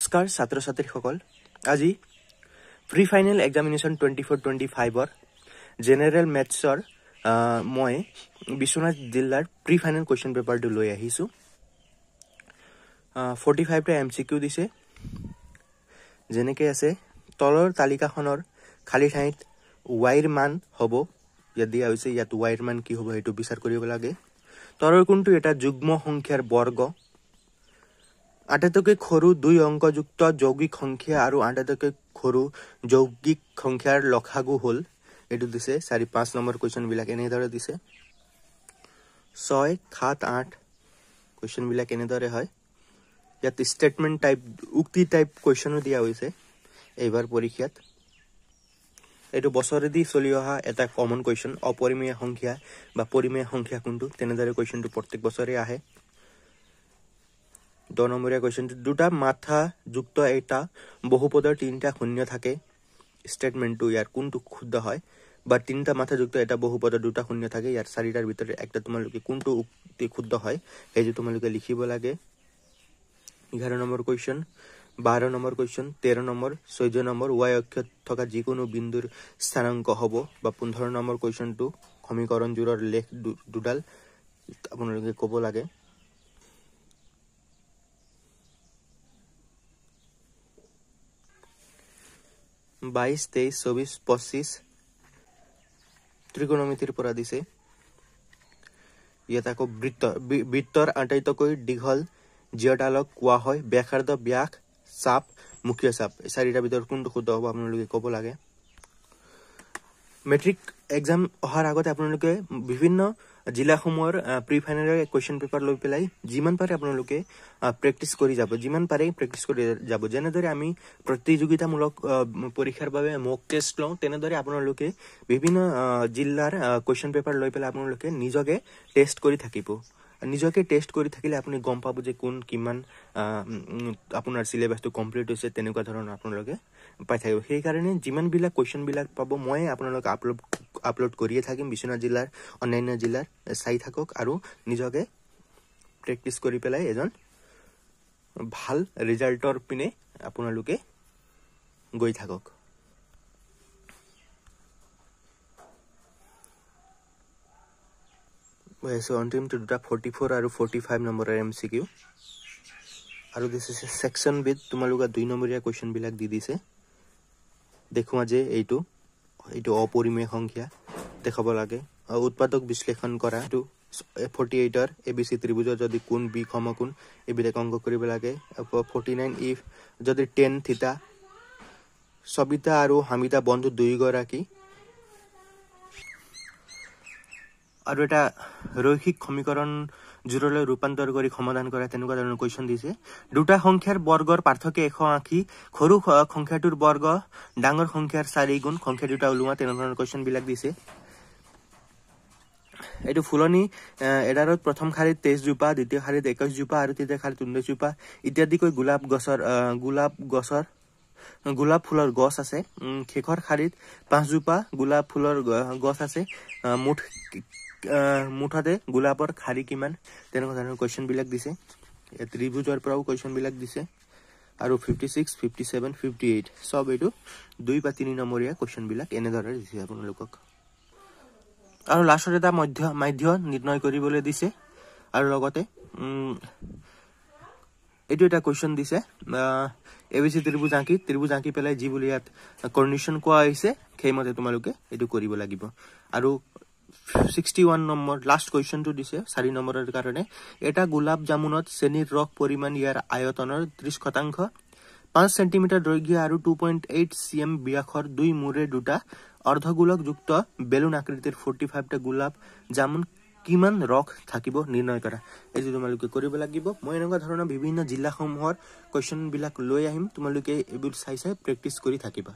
নমস্কাৰ ছাত্ৰ ছাত্ৰীসকল আজি প্ৰি ফাইনেল এক্সামিনেশ্যন 24-25 জেনেৰেল মেথছৰ মই বিশ্বনাথ জিলাৰ প্ৰি ফাইনেল কোৱেশ্চন পেপাৰটো লৈ আহিছো 45 টা এমসিকিউ দিছে যেনেকৈ আছে তলৰ তালিকাখনৰ খালি ঠাইত y ৰ মান হ'ব যদি হৈছে ইয়াত y ৰ মান কি হ'ব হেতু বিচাৰ কৰিব লাগে তলৰ কোনটো এটা যুগ্ম সংখ্যাৰ বৰ্গ আটাইতকৈ সৰু দুই অংকযুক্ত যৌগিক সংখ্যা আৰু আটাইতকৈ সৰু যৌগিক সংখ্যাৰ লসাগু হল এটো দিছে 4-5 নম্বৰ কোৱেশ্চন বিলাক এনেদৰে দিছে 6 7 8 কোৱেশ্চন বিলাক এনেদৰে হয় ইয়াত স্টেটমেন্ট টাইপ উক্তি টাইপ কোৱেশ্চনো দিয়া হৈছে এইবাৰ পৰীক্ষাত এটো বছৰেদি চলি অহা এটা কমন কোৱেশ্চন অপৰিমেয় সংখ্যা বা পৰিমেয় সংখ্যা কোনটো তেনেদৰে কোৱেশ্চনটো প্ৰত্যেক বছৰে আহে 2 নম্বৰীয়া কোৱেশ্চনটো দুটা মাথা যুক্ত এটা বহুপদৰ তিনটা শূন্য থাকে স্টেটমেন্টটো ইয়াৰ কোনটো শুদ্ধ হয় বা তিনটা মাথা যুক্ত এটা বহুপদৰ দুটা শূন্য থাকে ইয়াৰ চাৰিটাৰ ভিতৰত একটা তোমালোকে কোনটো উক্তি শুদ্ধ হয় এই যে তোমালোকে লিখিব লাগে 11 number question 12 number question 13 number 14 number y অক্ষত থকা যিকোনো বিন্দুৰ স্থানাংক হ'ব বা 15 নম্বৰ কোৱেশ্চনটো সমীকৰণ জোৰৰ লেখ দুডাল আপোনালোকে ক'ব লাগে 22 23 24 25 ত্ৰিকোণমিতিৰ পৰা দিছে ইয়াত আকৌ বৃত্তৰ আটাইতকৈ দীঘল জিঅ'ডালক কোৱা হয় ব্যাসাৰ্ধ ব্যাস চাপ মুখ্য চাপ চাৰিটা ভিতৰত কোনটো শুদ্ধ হ'ব আপোনালোকে ক'ব লাগে মেট্ৰিক এক্সাম অহাৰ আগতে আপোনালোকে বিভিন্ন জিলাসমূহৰ প্ৰি ফাইনেলৰ কোৱেশ্চন পেপাৰ লৈ পেলাই যিমান পাৰে আপোনালোকে প্ৰেক্টিস কৰি যাব যিমান পাৰে প্ৰেক্টিস কৰি যাব যেনেদৰে আমি প্ৰতিযোগিতামূলক পৰীক্ষাৰ বাবে মক টেষ্ট লওঁ তেনেদৰে আপোনালোকে বিভিন্ন জিলাৰ কোৱেশ্চন পেপাৰ লৈ পেলাই আপোনালোকে নিজকে টেষ্ট কৰি থাকিব নিজকে টেষ্ট কৰি থাকিলে আপুনি গম পাব যে কোন কিমান আপোনাৰ সিলেবাসটো কমপ্লিট হৈছে তেনেকুৱা ধৰণৰ আপোনালোকে পাই থাকিব সেই কাৰণে যিমান বিলাক কোৱেশ্চন বিলাক পাব মই আপোনালোকক আপলোড কৰিয়ে থাকিম বিশ্বনাথ জিলাৰ অন্যান্য জিলাৰ চাই থাকক আৰু নিজকে প্ৰেক্টিস কৰি পেলাই এজন ভাল ৰিজাল্টৰ পিনে আপোনালোকে গৈ থাকক so অন্তিম দুটা 44 আৰু 45 নম্বৰৰ এমসিকিউ আৰু দিস ইজ সেকশন উইথ তোমালোকে 2 নম্বৰীয়া কোৱেশ্চন বিলাক দি দিছে দেখুৱা যে এইটো অপৰিমেয় সংখ্যা দেখাব লাগে উৎপাদক বিশ্লেষণ কৰা এইটো 48 ৰ এবিসি ত্ৰিভুজৰ যদি কোণ বি সমকোণ এবিলে অংক কৰিব লাগে 49 ইফ যদি tan থিতা সবিতা আৰু হামিতা বন্ধু দুই গৰাকী আৰু এটা ৰৈখিক সমীকৰণ জোৰলৈ ৰূপান্তৰ কৰি সমাধান কৰা তেনেকুৱা ধৰণৰ কোৱেশ্চন দিছে দুটা সংখ্যাৰ বৰ্গৰ পাৰ্থক্য 180 সৰু সংখ্যাটোৰ বৰ্গ ডাঙৰ সংখ্যাৰ 4 গুণ সংখ্যা দুটা ওলোৱা তেনেকুৱা ধৰণৰ কোৱেশ্চন বিলাক দিছে এটো ফুলনি এডাৰত প্ৰথম শাৰীত 23 জোপা দ্বিতীয় শাৰীত 21 জোপা আৰু তৃতীয় শাৰীত 19 জোপা ইত্যাদিকৈ গোলাপ ফুলৰ গছ আছে শেষৰ শাৰীত 5 জোপা গোলাপ ফুলৰ গছ আছে মুঠতে গোলাপৰ খাৰী কিমান তেনেকুৱা ধৰণৰ কোৱেশ্চন বিলাক দিছে ত্ৰিভুজৰ পৰাও কোৱেশ্চন বিলাক দিছে আৰু 56 57 58 সব এটো 2 বা 3 নম্বৰীয়া কোৱেশ্চন বিলাক এনেদৰে দিছে আপোনালোকক আৰু লাষ্টৰ এটা মাধ্য নিৰ্ণয় কৰিবলৈ দিছে আৰু লগতে এটো এটা কোৱেশ্চন দিছে এবিসি ত্ৰিভুজ আঁকি পেলাই যি বুলি ইয়াত কন্ডিশন কোৱা হৈছে সেইমতে তোমালোকে এটো কৰিব লাগিব আৰু 61 নম্বৰ লাষ্ট কোৱেশ্চনটো দিছে 4 নম্বৰৰ কাৰণে এটা গোলাপ জামুনত চেনিৰ ৰস পৰিমাণ ইয়াৰ আয়তনৰ 30% 5 সেন্টিমিটাৰ দৈৰ্ঘ্য আৰু 2.8 cm ব্যাসৰ দুই মূৰে দুটা অৰ্ধগোলক যুক্ত বেলুন আকৃতিৰ 45 টা গোলাপ জামুন কিমান ৰস থাকিব নিৰ্ণয় কৰা এই যে তোমালোকে কৰিব লাগিব মই এনেকুৱা ধৰণৰ বিভিন্ন জিলাসমূহৰ কোৱেশ্চন বিলাক লৈ আহিম তোমালোকে এইবোৰ চাই প্ৰেক্টিস কৰি থাকিবা